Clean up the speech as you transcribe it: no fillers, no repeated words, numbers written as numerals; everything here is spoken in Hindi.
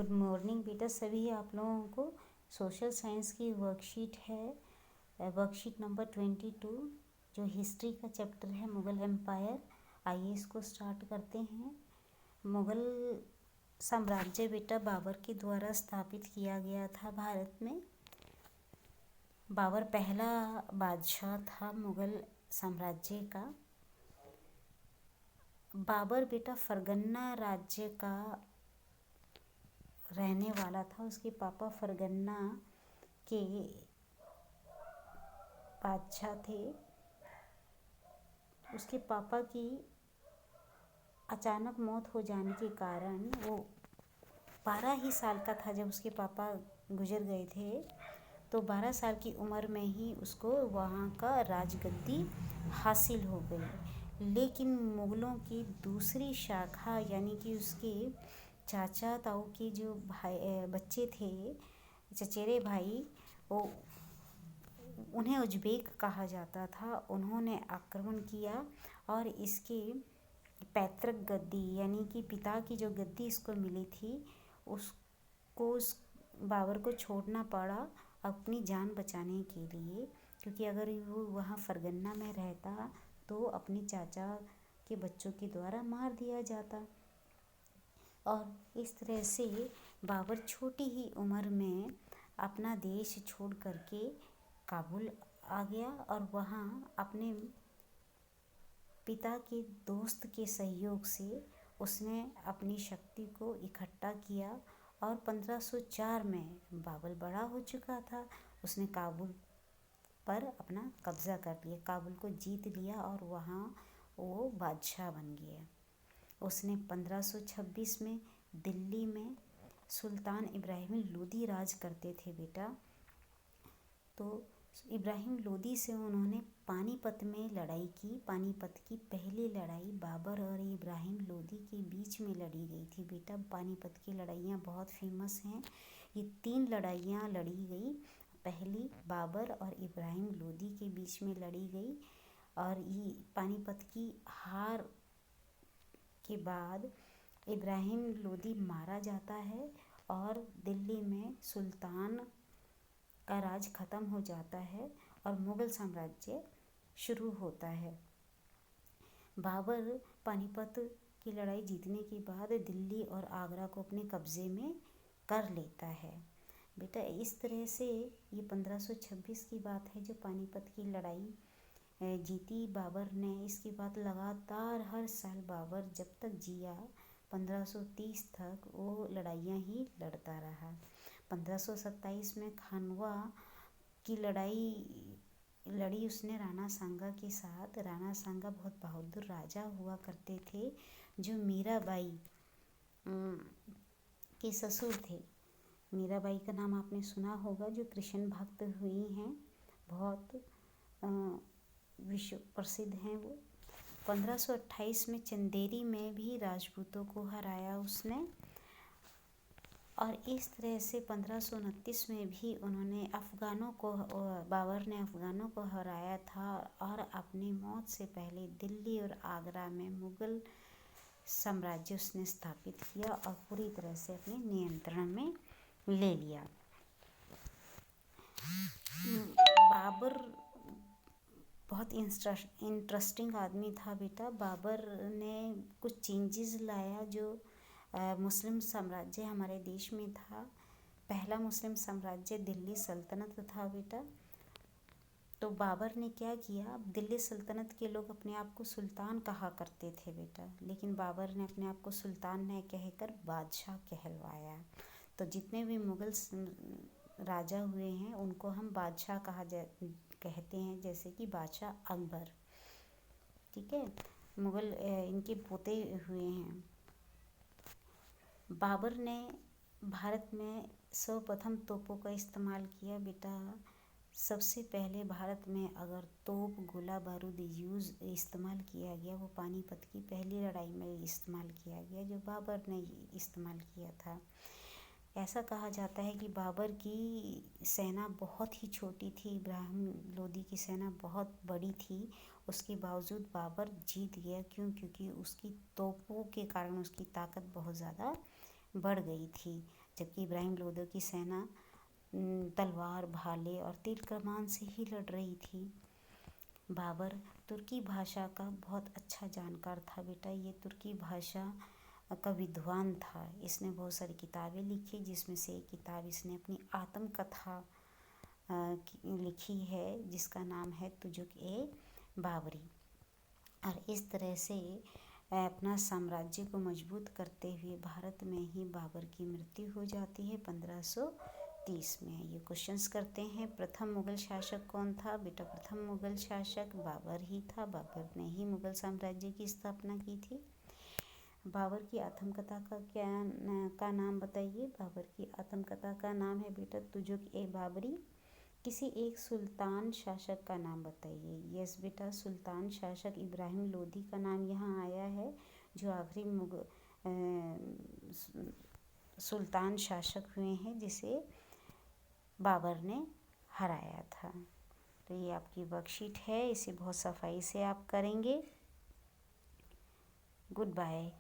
गुड मॉर्निंग बेटा। सभी आप लोगों को सोशल साइंस की वर्कशीट है, वर्कशीट नंबर 22, जो हिस्ट्री का चैप्टर है मुग़ल एम्पायर। आइए इसको स्टार्ट करते हैं। मुग़ल साम्राज्य बेटा बाबर के द्वारा स्थापित किया गया था भारत में। बाबर पहला बादशाह था मुग़ल साम्राज्य का। बाबर बेटा फरगना राज्य का रहने वाला था। उसके पापा फरगना के बादशाह थे। उसके पापा की अचानक मौत हो जाने के कारण वो 12 ही साल का था जब उसके पापा गुजर गए थे। तो 12 साल की उम्र में ही उसको वहाँ का राजगद्दी हासिल हो गई। लेकिन मुग़लों की दूसरी शाखा यानी कि उसके चाचा ताऊ के जो भाई बच्चे थे, चचेरे भाई, वो उन्हें उज्बेक कहा जाता था। उन्होंने आक्रमण किया और इसके पैतृक गद्दी यानी कि पिता की जो गद्दी इसको मिली थी उसको उस बाबर को छोड़ना पड़ा अपनी जान बचाने के लिए, क्योंकि अगर वो वहाँ फरगना में रहता तो अपने चाचा के बच्चों के द्वारा मार दिया जाता। और इस तरह से बाबर छोटी ही उम्र में अपना देश छोड़ करके काबुल आ गया और वहाँ अपने पिता के दोस्त के सहयोग से उसने अपनी शक्ति को इकट्ठा किया और 1504 में बाबर बड़ा हो चुका था। उसने काबुल पर अपना कब्ज़ा कर लिया, काबुल को जीत लिया और वहाँ वो बादशाह बन गया। उसने 1526 में दिल्ली में सुल्तान इब्राहिम लोदी राज करते थे बेटा। तो इब्राहिम लोदी से उन्होंने पानीपत में लड़ाई की। पानीपत की पहली लड़ाई बाबर और इब्राहिम लोदी के बीच में लड़ी गई थी बेटा। पानीपत की लड़ाइयाँ बहुत फेमस हैं। ये 3 लड़ाइयाँ लड़ी गई। पहली बाबर और इब्राहिम लोदी के बीच में लड़ी गई और ये पानीपत की हार के बाद इब्राहिम लोदी मारा जाता है और दिल्ली में सुल्तान का राज ख़त्म हो जाता है और मुग़ल साम्राज्य शुरू होता है। बाबर पानीपत की लड़ाई जीतने के बाद दिल्ली और आगरा को अपने कब्ज़े में कर लेता है बेटा। इस तरह से ये 1526 की बात है जो पानीपत की लड़ाई जीती बाबर ने। इसके बाद लगातार हर साल बाबर जब तक जिया 1530 तक वो लड़ाइयाँ ही लड़ता रहा। 1527 में खानवा की लड़ाई लड़ी उसने राणा सांगा के साथ। राणा सांगा बहुत बहादुर राजा हुआ करते थे जो मीराबाई के ससुर थे। मीराबाई का नाम आपने सुना होगा, जो कृष्ण भक्त हुई हैं, बहुत विश्व प्रसिद्ध हैं वो। 1528 में चंदेरी में भी राजपूतों को हराया उसने और इस तरह से 1529 में भी उन्होंने बाबर ने अफ़गानों को हराया था और अपनी मौत से पहले दिल्ली और आगरा में मुग़ल साम्राज्य उसने स्थापित किया और पूरी तरह से अपने नियंत्रण में ले लिया। बाबर बहुत इंटरेस्टिंग आदमी था बेटा। बाबर ने कुछ चेंजेस लाया जो मुस्लिम साम्राज्य हमारे देश में था। पहला मुस्लिम साम्राज्य दिल्ली सल्तनत था बेटा। तो बाबर ने क्या किया, दिल्ली सल्तनत के लोग अपने आप को सुल्तान कहा करते थे बेटा, लेकिन बाबर ने अपने आप को सुल्तान नहीं कहकर बादशाह कहलवाया। तो जितने भी मुग़ल राजा हुए हैं उनको हम बादशाह कहते हैं, जैसे कि बादशाह अकबर, ठीक है, मुग़ल इनके पोते हुए हैं। बाबर ने भारत में सर्वप्रथम तोपों का इस्तेमाल किया बेटा। सबसे पहले भारत में अगर तोप गोला बारूद इस्तेमाल किया गया वो पानीपत की पहली लड़ाई में इस्तेमाल किया गया, जो बाबर ने इस्तेमाल किया था। ऐसा कहा जाता है कि बाबर की सेना बहुत ही छोटी थी, इब्राहिम लोदी की सेना बहुत बड़ी थी, उसके बावजूद बाबर जीत गया। क्यों? क्योंकि उसकी तोपों के कारण उसकी ताकत बहुत ज़्यादा बढ़ गई थी। जबकि इब्राहिम लोदी की सेना तलवार, भाले और तीर कमान से ही लड़ रही थी। बाबर तुर्की भाषा का बहुत अच्छा जानकार था बेटा। ये तुर्की भाषा का विद्वान था। इसने बहुत सारी किताबें लिखी, जिसमें से एक किताब इसने अपनी आत्मकथा लिखी है, जिसका नाम है तुजुक-ए-बाबरी। और इस तरह से अपना साम्राज्य को मजबूत करते हुए भारत में ही बाबर की मृत्यु हो जाती है 1530 में। ये क्वेश्चंस करते हैं, प्रथम मुगल शासक कौन था? बेटा प्रथम मुगल शासक बाबर ही था। बाबर ने ही मुगल साम्राज्य की स्थापना की थी। बाबर की आत्मकथा का नाम बताइए। बाबर की आत्मकथा का नाम है बेटा तुजुक-ए-बाबरी। किसी एक सुल्तान शासक का नाम बताइए। यस बेटा, सुल्तान शासक इब्राहिम लोदी का नाम यहाँ आया है, जो आखिरी सुल्तान शासक हुए हैं जिसे बाबर ने हराया था। तो ये आपकी वर्कशीट है, इसे बहुत सफाई से आप करेंगे। Good bye.